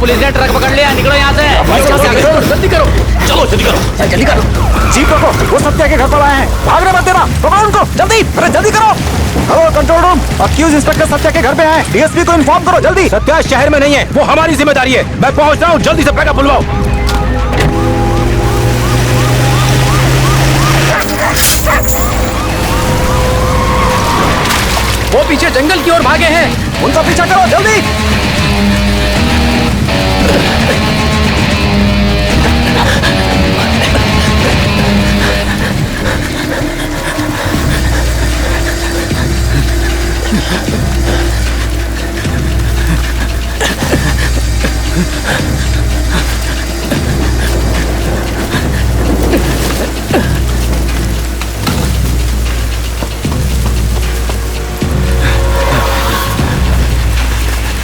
Police ने truck पकड़ लिया, निकलो यहाँ से। जल्दी करो, चलो जल्दी करो, जल्दी करो। जीप रोको, वो सत्या के घर पर आए हैं, भागने मत देना, पकड़ो उनको, जल्दी, अरे जल्दी करो। Hello control room, accused inspector Satya के घर पे आए, डीएसपी को इन्फॉर्म करो जल्दी। सत्या शहर में नहीं है, वो हमारी जिम्मेदारी है। मैं पहुंच रहा हूँ, जल्दी से बैकअप बुलवाओ। वो पीछे जंगल की ओर भागे हैं, उनका पीछा करो जल्दी।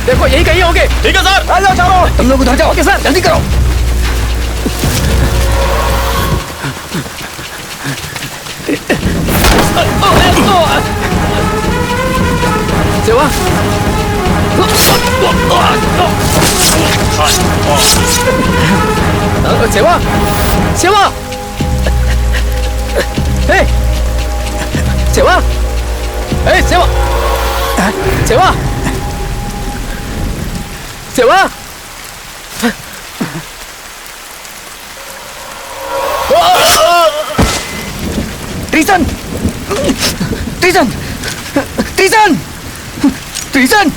देखो यही कहीं होंगे। ठीक है सर। आ जाओ चारों, तुम लोग उधर जाओ। ओके सर, जल्दी करो। सेवा, सेवा, सेवा, हे, सेवा, हे, सेवा, सेवा, सेवा। Treason, treason, treason, treason.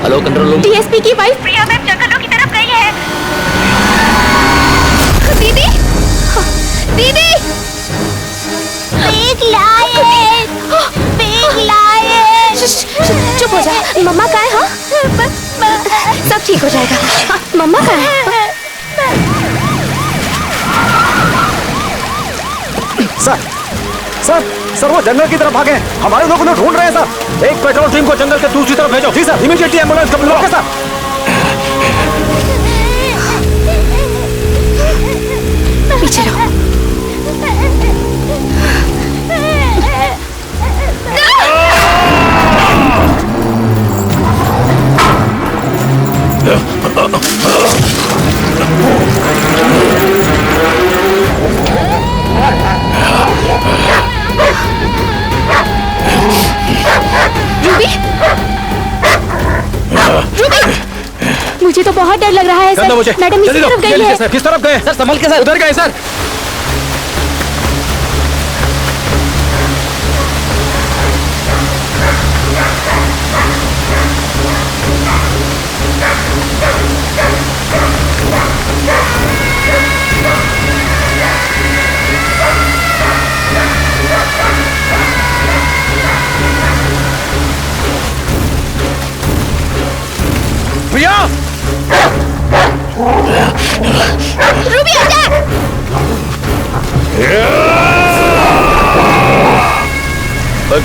Hello control room. DSP की वाइफ प्रिया मैम जंगलों की तरफ गई है। दीदी, दीदी, बिग लायन, बिग लायन। चुप हो जा। मम्मा कहाँ है? हाँ, सब ठीक हो जाएगा। हाँ, मम्मा कहाँ है? सर, सर, सर वो जंगल की तरफ भागे, हमारे लोग उन्हें ढूंढ रहे हैं सर। एक पेट्रोल टीम को जंगल के दूसरी तरफ भेजो। जी सर, इमीडिएटली एम्बुलेंस को बुलाओ। सर पीछे रहो। रूबी, रूबी, मुझे तो बहुत डर लग रहा है सर। मुझे मैडम इस तरफ गई है। सर, किस तरफ गए? सर संभल के सर। उधर गए सर। प्रिया, रूबी आजा।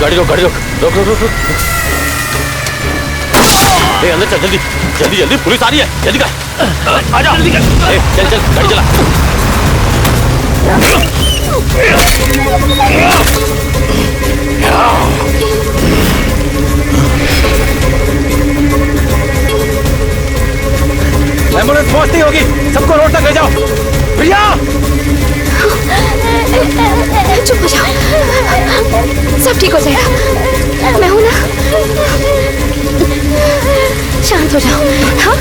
गाड़ी रोक, गाड़ी रोक, रोक रोक रोक। अंदर चल, जल्दी जल्दी जल्दी, पुलिस आ रही है, जल्दी कर। आजा जल्दी कर। चल चल, गाड़ी चला। एम्बुलेंस पहुंचती होगी, सबको रोड तक ले जाओ। प्रिया, चुप हो जाओ, सब ठीक हो जाएगा। मैं हूं ना, शांत हो जाओ। हाँ?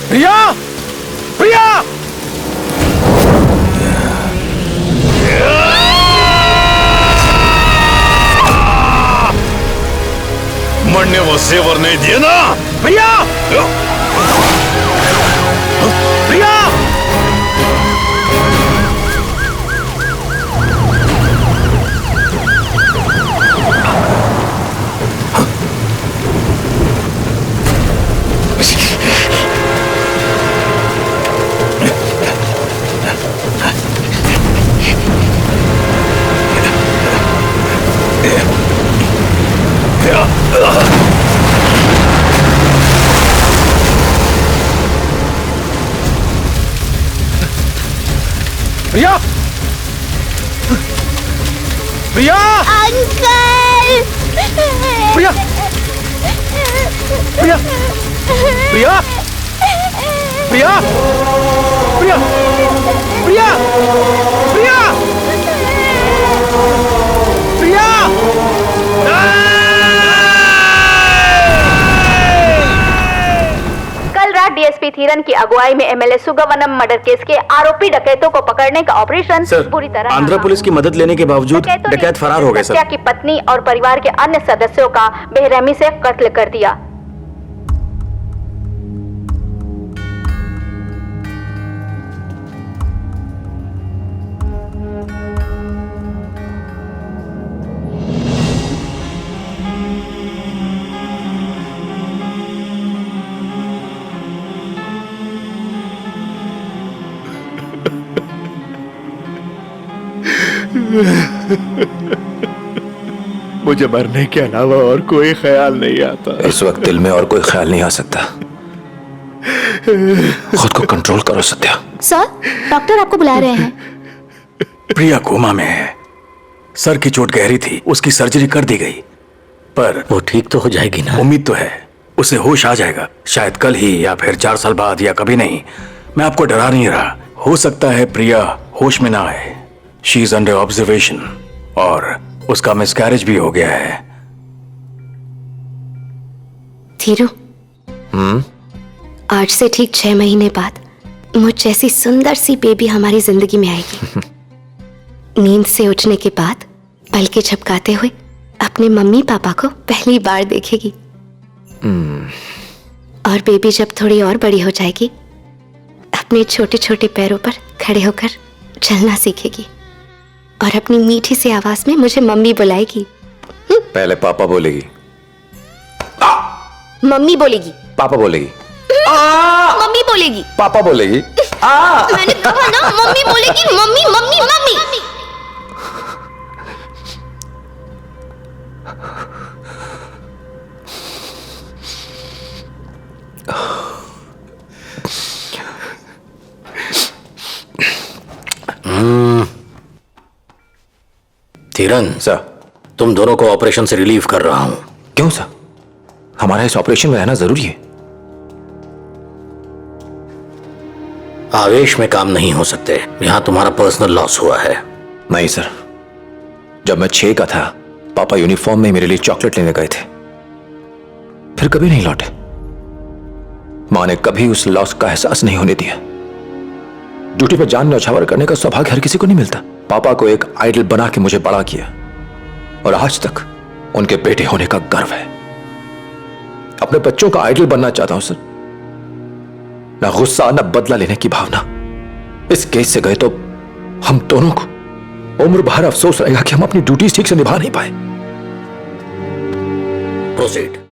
प्रिया, प्रिया। जेवर नहीं दिए ना। भैया भैया भैया भैया अंकल भैया भैया भैया भैया भैया भैया भैया भैया कल रात डीएसपी थीरन की अगुवाई में एमएलए सुगवनम मर्डर केस के आरोपी डकैतों को पकड़ने का ऑपरेशन पूरी तरह आंध्र पुलिस की मदद लेने के बावजूद डकैत फरार हो गए सर। सत्या की पत्नी और परिवार के अन्य सदस्यों का बेरहमी से कत्ल कर दिया। मुझे मरने के अलावा और कोई ख्याल नहीं आता। इस वक्त दिल में और कोई ख्याल नहीं आ सकता। खुद को कंट्रोल करो सत्या। सर, डॉक्टर आपको बुला रहे हैं। प्रिया कोमा में है। सर की चोट गहरी थी, उसकी सर्जरी कर दी गई, पर वो ठीक तो हो जाएगी ना? उम्मीद तो है उसे होश आ जाएगा, शायद कल ही या फिर 4 साल बाद या कभी नहीं। मैं आपको डरा नहीं रहा, हो सकता है प्रिया होश में ना आए। शी इज अंडर ऑब्जर्वेशन और उसका मिसकैरेज भी हो गया है। धीरू, आज से ठीक 6 महीने बाद मुझ जैसी सुंदर सी बेबी हमारी जिंदगी में आएगी। नींद से उठने के बाद पलके झपकाते हुए अपने मम्मी पापा को पहली बार देखेगी। और बेबी जब थोड़ी और बड़ी हो जाएगी, अपने छोटे छोटे पैरों पर खड़े होकर चलना सीखेगी और अपनी मीठी सी आवाज में मुझे मम्मी बुलाएगी। पहले पापा बोलेगी, मम्मी बोलेगी, पापा बोलेगी, मम्मी बोलेगी, पापा बोलेगी। मैंने कहा ना मम्मी बोलेगी, mummy mummy mummy. Dhiran sir, तुम दोनों को ऑपरेशन से रिलीव कर रहा हूं। क्यों सर? हमारा इस ऑपरेशन में रहना जरूरी है। आवेश में काम नहीं हो सकते। यहां तुम्हारा पर्सनल लॉस हुआ है। नहीं सर, जब मैं 6 का था, पापा यूनिफॉर्म में मेरे लिए चॉकलेट लेने गए थे, फिर कभी नहीं लौटे। मां ने कभी उस लॉस का एहसास नहीं होने दिया। ड्यूटी पर जान न्यौछावर करने का सौभाग्य हर किसी को नहीं मिलता। पापा को एक आइडल बना के मुझे बड़ा किया और आज तक उनके बेटे होने का गर्व है। अपने बच्चों का आइडल बनना चाहता हूं सर। ना गुस्सा ना बदला लेने की भावना। इस केस से गए तो हम दोनों को उम्र भर अफसोस रहेगा कि हम अपनी ड्यूटीज ठीक से निभा नहीं पाए। प्रोसीड।